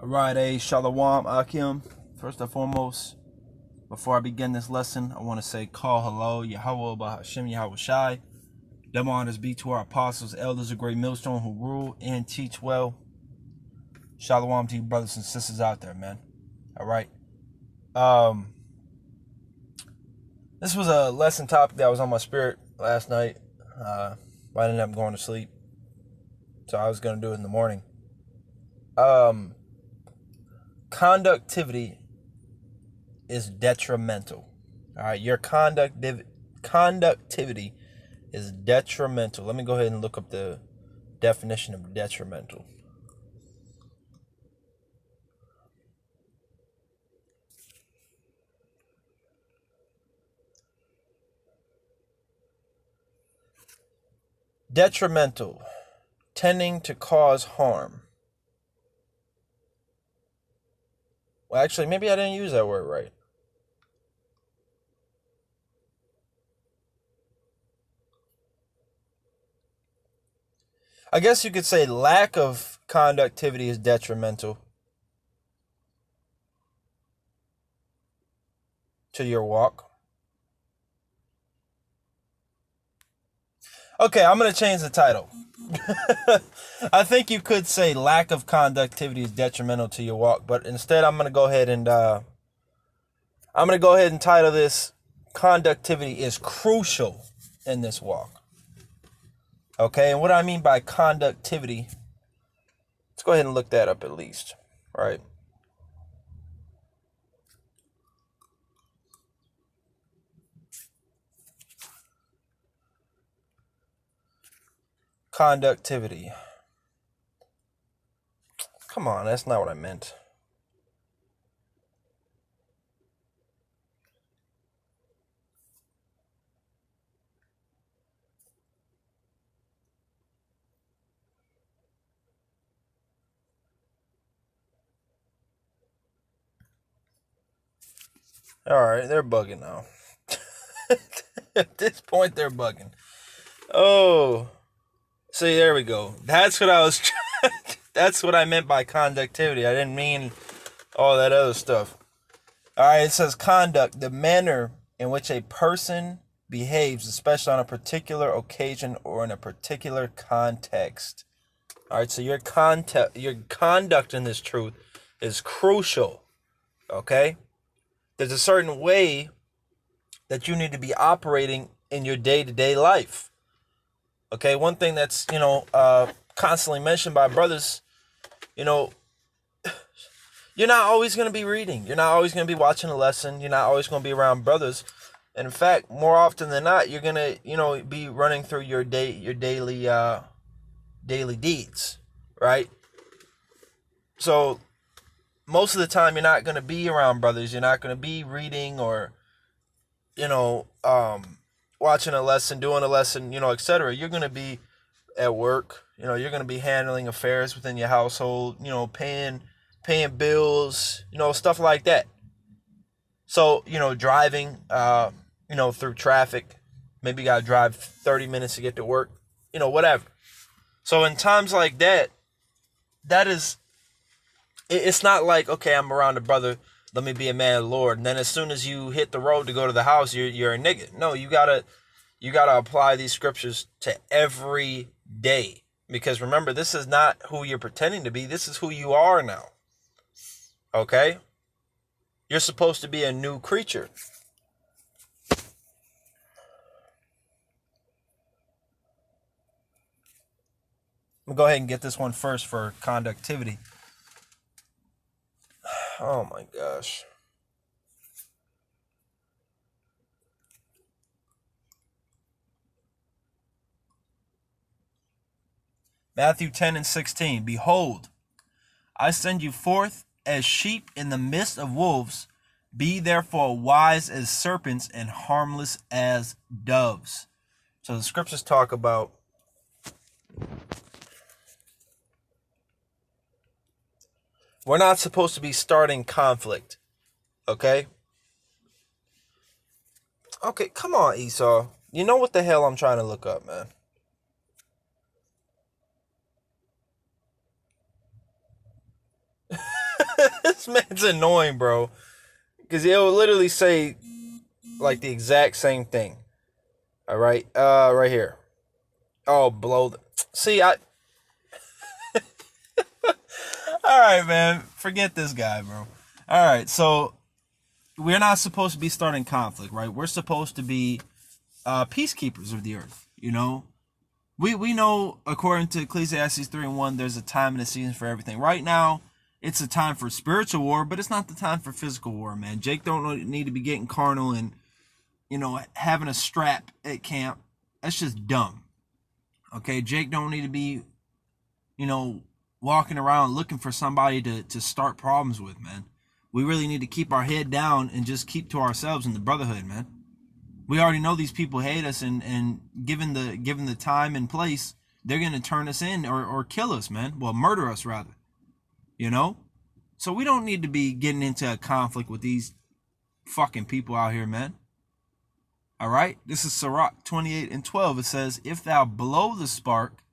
Alright, Shalom Akim. First and foremost, before I begin this lesson, I want to say call hello, Yahweh Bahashem Yahweh Shai. Double honors be to our apostles, elders of Great Millstone who rule and teach well. Shalom to you brothers and sisters out there, man. Alright. This was a lesson topic that was on my spirit last night. I ended up going to sleep. So I was going to do it in the morning. Conductivity is detrimental. All right, your conductivity is detrimental. Let me go ahead and look up the definition of detrimental. Detrimental, tending to cause harm. Well, actually, maybe I didn't use that word right. I guess you could say lack of conductivity is detrimental to your walk. Okay, I'm going to change the title. I think you could say lack of conductivity is detrimental to your walk, but instead I'm going to go ahead and title this conductivity is crucial in this walk. Okay, and what I mean by conductivity, let's go ahead and look that up at least, right? Conductivity. Come on, that's not what I meant. All right, they're bugging now. At this point, they're bugging. Oh, see, there we go. That's what I was. That's what I meant by conductivity. I didn't mean all that other stuff. All right, it says conduct, the manner in which a person behaves, especially on a particular occasion or in a particular context. All right, so your conduct in this truth is crucial. Okay, there's a certain way that you need to be operating in your day-to-day life. Okay, one thing that's constantly mentioned by brothers, you're not always going to be reading. You're not always going to be watching a lesson. You're not always going to be around brothers. And in fact, more often than not, you're going to, be running through your daily deeds, right? So most of the time, you're not going to be around brothers. You're not going to be reading or, watching a lesson, doing a lesson, etc. You're going to be at work. You're going to be handling affairs within your household, paying bills, stuff like that. So, driving, through traffic, maybe you got to drive 30 minutes to get to work, whatever. So in times like that, it's not like, okay, I'm around a brother, let me be a man of the Lord. And then as soon as you hit the road to go to the house, you're a nigga. No, you gotta apply these scriptures to every day. Because remember, this is not who you're pretending to be. This is who you are now. Okay? You're supposed to be a new creature. I'm going to go ahead and get this one first for conductivity. Oh my gosh. Matthew 10:16. Behold, I send you forth as sheep in the midst of wolves. Be therefore wise as serpents and harmless as doves. So the scriptures talk about we're not supposed to be starting conflict. Okay? Okay, come on, Esau. You know what the hell I'm trying to look up, man. This man's annoying, bro. Because he'll literally say like the exact same thing. All right, right here. Oh, see, all right, man. Forget this guy, bro. All right, so we're not supposed to be starting conflict, right? We're supposed to be peacekeepers of the earth. You know, we know according to Ecclesiastes 3:1, there's a time and a season for everything. Right now, it's a time for spiritual war, but it's not the time for physical war, man. Jake don't need to be getting carnal and, you know, having a strap at camp. That's just dumb. Okay, Jake don't need to be, you know, walking around looking for somebody to start problems with, man. We really need to keep our head down and just keep to ourselves in the brotherhood, man. We already know these people hate us, and given the time and place, they're gonna turn us in or kill us, man. Well, murder us rather. You know? So we don't need to be getting into a conflict with these fucking people out here, man. Alright? This is Sirach 28:12. It says, if thou blow the spark,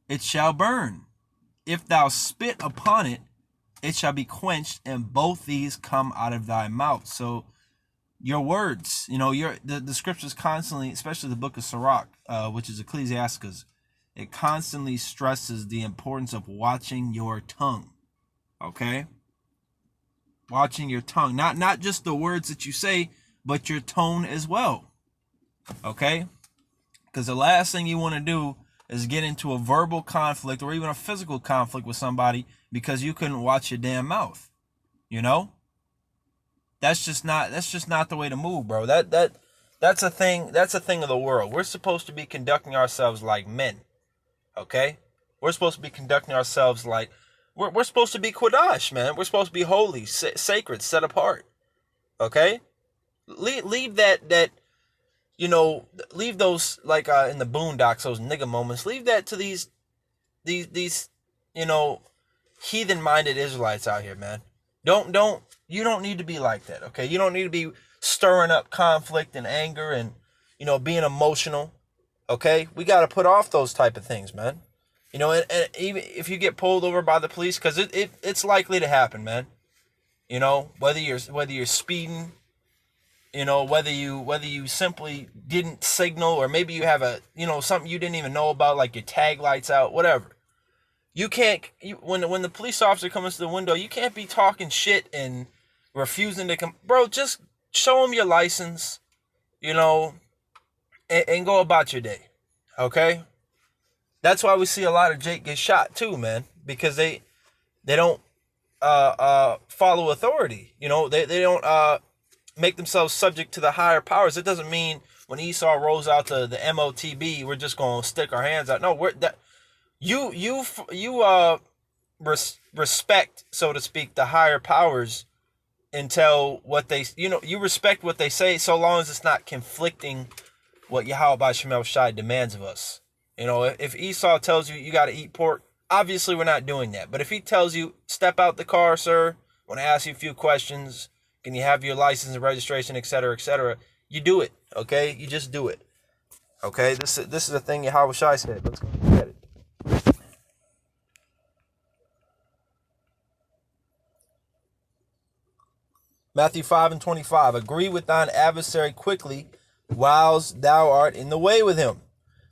it shall burn. If thou spit upon it, it shall be quenched, and both these come out of thy mouth. So your words, you know, the scriptures constantly, especially the book of Sirach, which is Ecclesiastes, it constantly stresses the importance of watching your tongue. Okay? Watching your tongue. Not just the words that you say, but your tone as well. Okay? Because the last thing you want to do is get into a verbal conflict or even a physical conflict with somebody because you couldn't watch your damn mouth. You know? That's just not the way to move, bro. That's a thing of the world. We're supposed to be conducting ourselves like men. Okay? We're supposed to be conducting ourselves like we're supposed to be Qadash, man. We're supposed to be holy, sacred, set apart. Okay? Leave that you know, leave those like in the Boondocks, those nigga moments. Leave that to these you know, heathen-minded Israelites out here, man. You don't need to be like that, okay? You don't need to be stirring up conflict and anger and, you know, being emotional, okay? We got to put off those type of things, man. You know, and even if you get pulled over by the police, because it's likely to happen, man. You know, whether you're speeding, you know, whether you simply didn't signal, or maybe you have something you didn't even know about, like your tag lights out, whatever. You can't, when the police officer comes to the window, you can't be talking shit and refusing to come. Bro, just show them your license, you know, and go about your day, okay? That's why we see a lot of Jake get shot too, man, because they don't follow authority. You know, they don't make themselves subject to the higher powers. It doesn't mean when Esau rolls out to the MOTB, we're just gonna stick our hands out. No, you respect, so to speak, the higher powers until what they, you know, you respect what they say so long as it's not conflicting what Yahweh Shemel Shai demands of us. You know, if Esau tells you got to eat pork, obviously we're not doing that. But if he tells you, step out the car, sir, I want to ask you a few questions, can you have your license and registration, etc., you do it, okay? You just do it, okay? This is a thing Yahweh Shai said. Let's go at it. Matthew 5:25. Agree with thine adversary quickly, whilst thou art in the way with him,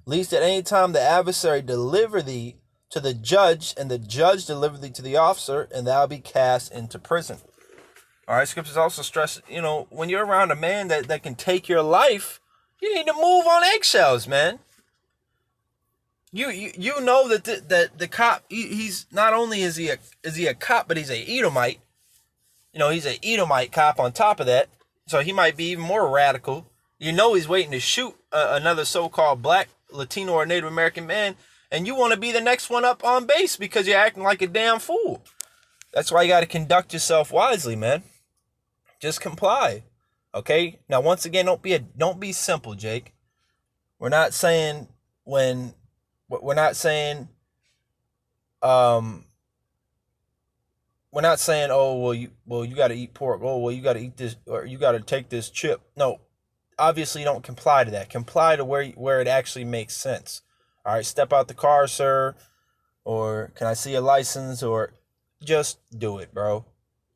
lest at any time the adversary deliver thee to the judge, and the judge deliver thee to the officer, and thou be cast into prison. All right, scriptures also stress, you know, when you're around a man that can take your life, you need to move on eggshells, man. You know that the cop, he's not only is he a cop, but he's a Edomite. You know, he's an Edomite cop on top of that, so he might be even more radical. You know, he's waiting to shoot another so-called black, Latino, or Native American man, and you want to be the next one up on base because you're acting like a damn fool. That's why you got to conduct yourself wisely, man. Just comply, okay? Now, once again, don't be simple, Jake. We're not saying we're not saying oh well you got to eat pork. Oh well you got to eat this, or you got to take this chip. No, obviously don't comply to that. Comply to where it actually makes sense. All right, step out the car, sir, or can I see a license, or just do it, bro.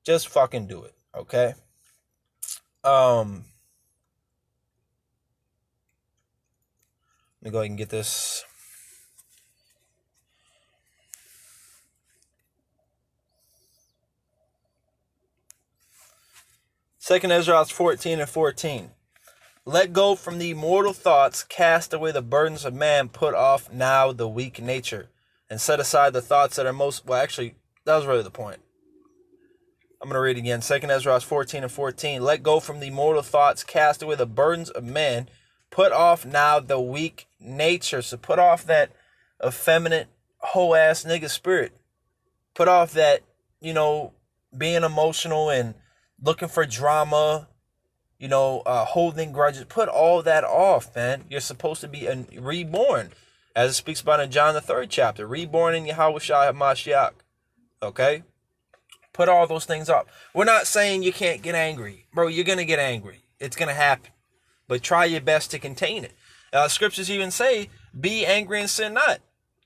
Just fucking do it, okay? Let me go ahead and get this. Second Ezra 14:14. Let go from the mortal thoughts, cast away the burdens of man, put off now the weak nature, and set aside the thoughts that are most... Well, actually, that was really the point. I'm going to read it again. Second Ezra 14:14. Let go from the mortal thoughts, cast away the burdens of man, put off now the weak nature. So put off that effeminate, hoe-ass nigga spirit. Put off that, being emotional and looking for drama, holding grudges. Put all that off, man. You're supposed to be reborn, as it speaks about in John the 3rd chapter. Reborn in Yahushua HaMashiach. Okay? Put all those things off. We're not saying you can't get angry. Bro, you're going to get angry. It's going to happen. But try your best to contain it. Scriptures even say, be angry and sin not.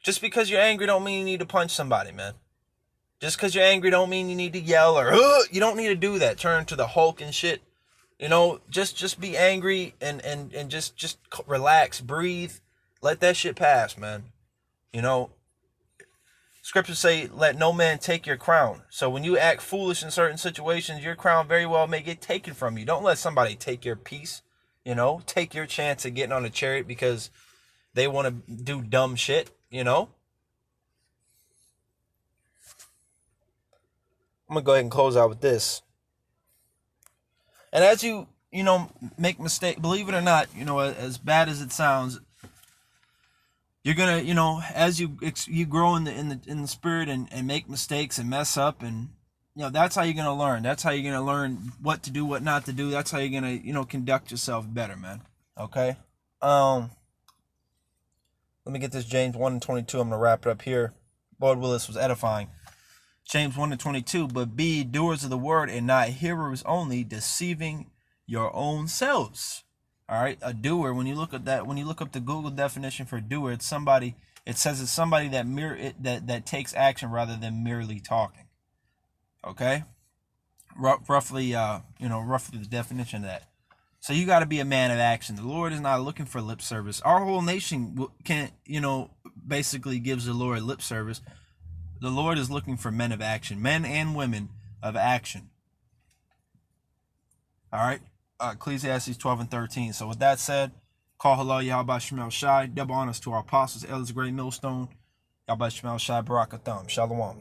Just because you're angry don't mean you need to punch somebody, man. Just because you're angry don't mean you need to yell or, you don't need to do that. Turn to the Hulk and shit. Just be angry and just relax, breathe. Let that shit pass, man. Scriptures say, let no man take your crown. So when you act foolish in certain situations, your crown very well may get taken from you. Don't let somebody take your peace. Take your chance at getting on a chariot because they want to do dumb shit, I'm going to go ahead and close out with this. And as you make mistakes, believe it or not, as bad as it sounds, you're gonna, as you grow in the spirit and make mistakes and mess up, and that's how you're gonna learn. That's how you're gonna learn what to do, what not to do. That's how you're gonna conduct yourself better, man. Okay. Let me get this James 1:22. I'm gonna wrap it up here. Lord Willis was edifying. James 1:22. But be doers of the word and not hearers only, deceiving your own selves. All right, a doer. When you look at that, when you look up the Google definition for doer, it's somebody. It says it's somebody that takes action rather than merely talking. Okay, roughly the definition of that. So you got to be a man of action. The Lord is not looking for lip service. Our whole nation can't, basically gives the Lord lip service. The Lord is looking for men of action, men and women of action. All right. Ecclesiastes 12:13. So with that said, call halal Yahweh Shemel Shai. Double honors to our apostles, elders, great millstone. Yahweh Shemel Shai Barakatham. Shalom.